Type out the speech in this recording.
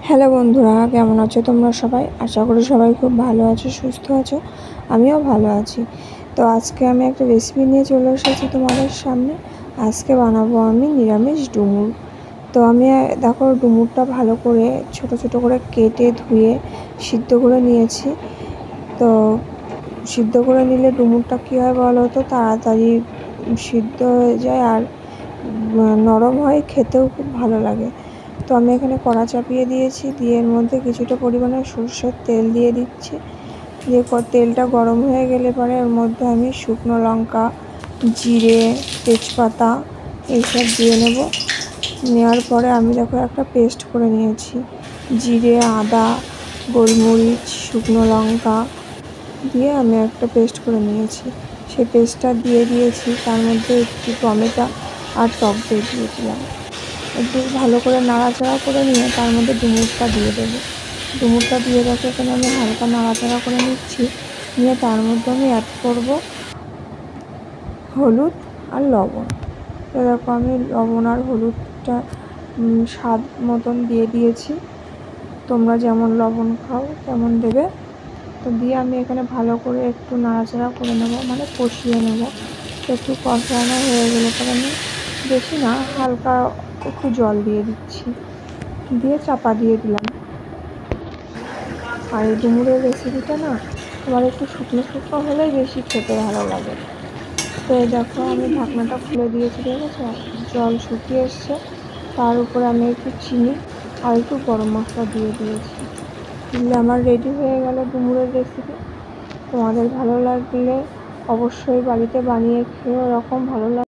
Hello বন্ধুরা, কেমন আছো তোমরা সবাই? আশা করি সবাই খুব ভালো আছো, সুস্থ আছো। আমিও ভালো আছি। তো আজকে আমি একটা রেসিপি নিয়ে চলে এসেছি তোমাদের সামনে। আজকে বানাবো আমি নিরামিষ ডুমুর। তো আমি দেখো ডুমুরটা ভালো করে ছোট ছোট করে কেটে ধুয়ে সিদ্ধ করে নিয়েছি। তো সিদ্ধ করে নিলে ডুমুরটা কী হয় বলো তো, তাড়াতাড়ি সিদ্ধ হয়ে যায় আর নরম হয়, খেতেও খুব ভালো লাগে। তো আমি এখানে কড়া চাপিয়ে দিয়েছি, দিয়ে এর মধ্যে কিছুটা পরিমাণে সরষের তেল দিয়ে দিচ্ছি। দিয়ে তেলটা গরম হয়ে গেলে পরে এর মধ্যে আমি শুকনো লঙ্কা, জিরে, তেজপাতা এইসব দিয়ে নেব। নেওয়ার পরে আমি দেখো একটা পেস্ট করে নিয়েছি। জিরে, আদা, গোলমরিচ, শুকনো লঙ্কা দিয়ে আমি একটা পেস্ট করে নিয়েছি। সেই পেস্টটা দিয়ে দিয়েছি, তার মধ্যে একটু টমেটো আর টক দই দিয়ে দিলাম। একটু ভালো করে নাড়াচাড়া করে নিয়ে তার মধ্যে ডুমুরটা দিয়ে দেবো। ডুমুরটা দিয়ে দেখো এখানে আমি হালকা নাড়াচাড়া করে নিচ্ছি। নিয়ে তার মধ্যে আমি অ্যাড করব হলুদ আর লবণ। তো দেখো আমি লবণ আর হলুদটা স্বাদ মতন দিয়ে দিয়েছি। তোমরা যেমন লবণ খাও তেমন দেবে। তো দিয়ে আমি এখানে ভালো করে একটু নাড়াচাড়া করে নেবো, মানে কষিয়ে নেব। তো একটু কষানো হয়ে গেলে পরে আমি বেশি না, হালকা একটু জল দিয়ে দিচ্ছি, দিয়ে চাপা দিয়ে দিলাম। আর এই ডুমুরের রেসিপিটা না তোমার একটু শুকনো শুকনো হলেই বেশি খেতে ভালো লাগে। তো দেখো আমি ঢাকনাটা খুলে দিয়েছি, দেখেছো জল শুকিয়ে এসছে। তার উপরে আমি একটু চিনি আর একটু গরম মশলা দিয়ে দিয়েছি। দিলে আমার রেডি হয়ে গেল ডুমুরের রেসিপি। তোমাদের ভালো লাগলে অবশ্যই বাড়িতে বানিয়ে খেয়ে, ওরকম ভালো লাগে।